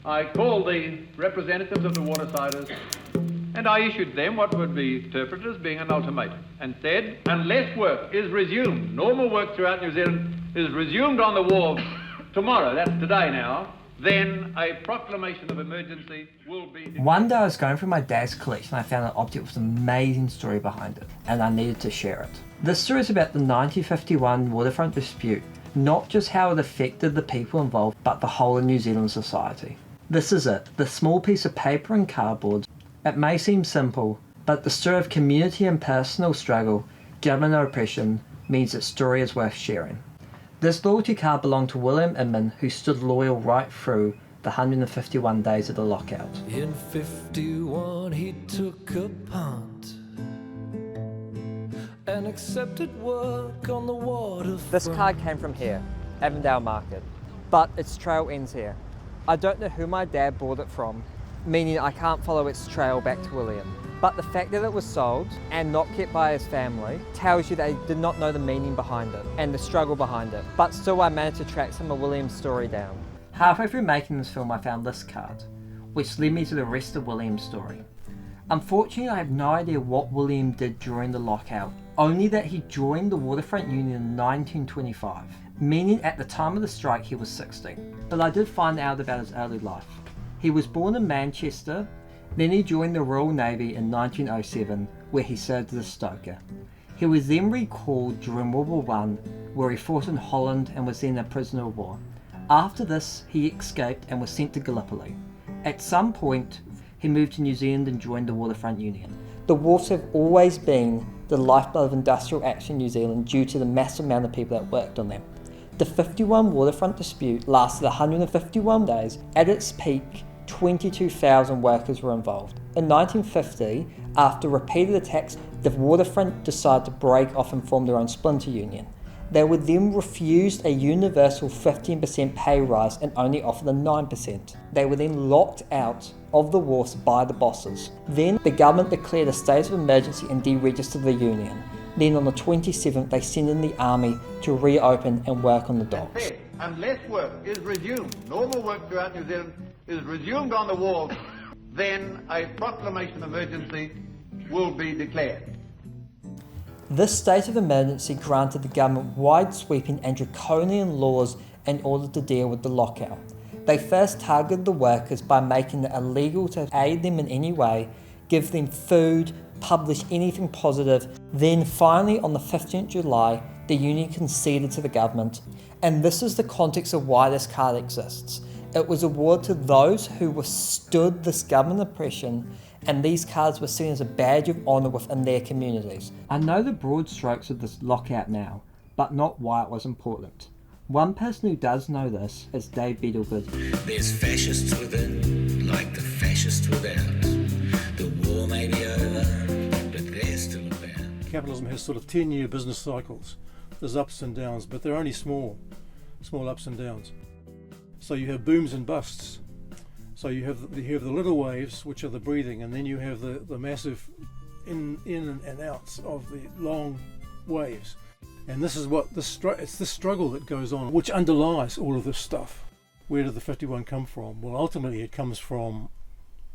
I called the representatives of the watersiders and I issued them what would be interpreted as being an ultimatum and said, unless work is resumed, normal work throughout New Zealand is resumed on the wharf tomorrow, that's today now, then a proclamation of emergency will be declared. One day I was going through my dad's collection and I found an object with an amazing story behind it, and I needed to share it. This story is about the 1951 waterfront dispute, not just how it affected the people involved, but the whole of New Zealand society. This is it, the small piece of paper and cardboard. It may seem simple, but the story of community and personal struggle, government oppression, means its story is worth sharing. This loyalty card belonged to William Inman, who stood loyal right through the 151 days of the lockout. In 51 he took a punt and accepted work on the waterfront. This card came from here, Avondale Market, but its trail ends here. I don't know who my dad bought it from, meaning I can't follow its trail back to William. But the fact that it was sold and not kept by his family tells you they did not know the meaning behind it and the struggle behind it. But still I managed to track some of William's story down. Halfway through making this film I found this card, which led me to the rest of William's story. Unfortunately I have no idea what William did during the lockout, only that he joined the Waterfront Union in 1925, meaning at the time of the strike he was 16. But I did find out about his early life. He was born in Manchester. Then he joined the Royal Navy in 1907, where he served as a stoker. He was then recalled during World War I, where he fought in Holland and was then a prisoner of war. After this, he escaped and was sent to Gallipoli. At some point, he moved to New Zealand and joined the Waterfront Union. The wharfs have always been the lifeblood of industrial action in New Zealand due to the massive amount of people that worked on them. The 51 waterfront dispute lasted 151 days. At its peak, 22,000 workers were involved. In 1950, after repeated attacks, the waterfront decided to break off and form their own splinter union. They were then refused a universal 15% pay rise and only offered a 9%. They were then locked out of the wharfs by the bosses. Then the government declared a state of emergency and deregistered the union. Then on the 27th, they sent in the army to reopen and work on the docks. Unless work is resumed, normal work throughout New Zealand is resumed on the wharf, then a proclamation of emergency will be declared. This state of emergency granted the government wide-sweeping and draconian laws in order to deal with the lockout. They first targeted the workers by making it illegal to aid them in any way, give them food, publish anything positive. Then finally on the 15th July, the union conceded to the government. And this is the context of why this card exists. It was awarded to those who withstood this government oppression, and these cards were seen as a badge of honour within their communities. I know the broad strokes of this lockout now, but not why it was important. One person who does know this is Dave Beetlegood. There's fascists within, like the fascists without. The war may be over, but they're still about. Capitalism has sort of 10-year business cycles. There's ups and downs, but they're only small ups and downs. So you have booms and busts. So you have the little waves, which are the breathing, and then you have the massive in and outs of the long waves. And this is what it's the struggle that goes on, which underlies all of this stuff. Where did the 51 come from? Well, ultimately it comes from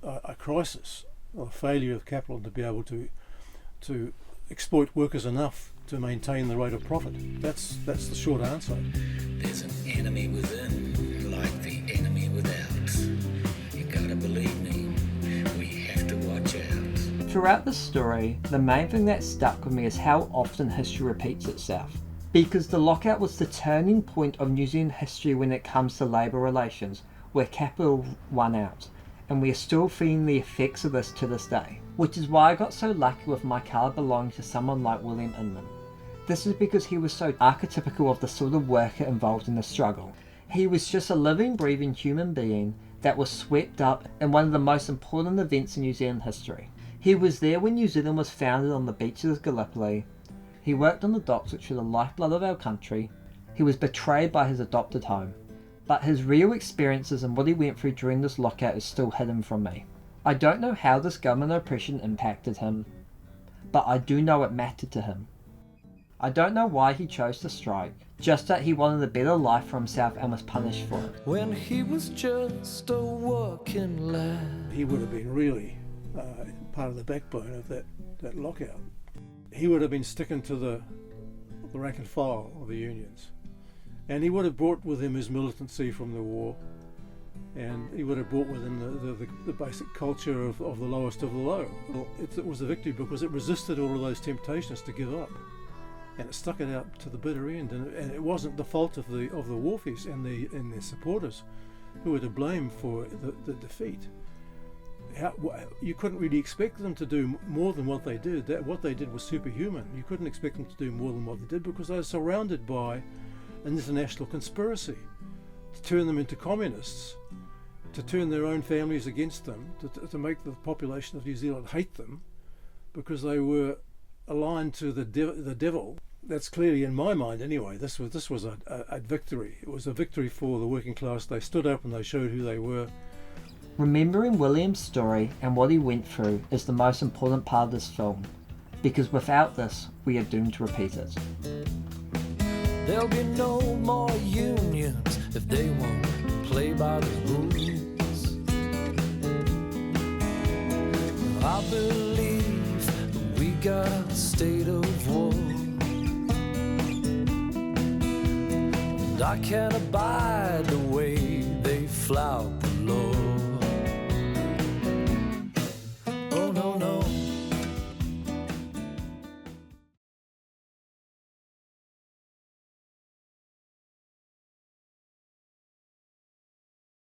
a crisis, a failure of capital to be able to exploit workers enough to maintain the rate of profit. That's the short answer. There's an enemy within, like the enemy without. You gotta believe me, we have to watch out. Throughout the story, the main thing that stuck with me is how often history repeats itself. Because the lockout was the turning point of New Zealand history when it comes to labour relations, where capital won out, and we are still feeling the effects of this to this day. Which is why I got so lucky with my card belonging to someone like William Inman. This is because he was so archetypical of the sort of worker involved in the struggle. He was just a living, breathing human being that was swept up in one of the most important events in New Zealand history. He was there when New Zealand was founded on the beaches of Gallipoli. He worked on the docks, which were the lifeblood of our country. He was betrayed by his adopted home. But his real experiences and what he went through during this lockout is still hidden from me. I don't know how this government oppression impacted him, but I do know it mattered to him. I don't know why he chose to strike, just that he wanted a better life for himself and was punished for it. When he was just a working lad. He would have been really part of the backbone of that lockout. He would have been sticking to the rank and file of the unions. And he would have brought with him his militancy from the war, and he would have brought with him the basic culture of the lowest of the low. It was a victory because it resisted all of those temptations to give up, and it stuck it out to the bitter end. And it wasn't the fault of the Wharfies and their supporters who were to blame for the defeat. You couldn't really expect them to do more than what they did. What they did was superhuman. You couldn't expect them to do more than what they did because they were surrounded by an international conspiracy to turn them into communists, to turn their own families against them, to make the population of New Zealand hate them because they were aligned to the devil. That's clearly, in my mind anyway, this was a victory. It was a victory for the working class. They stood up and they showed who they were. Remembering William's story and what he went through is the most important part of this film, because without this, we are doomed to repeat it. There'll be no more unions if they won't play by the rules. I believe we got a state of war, and I can't abide the way they flout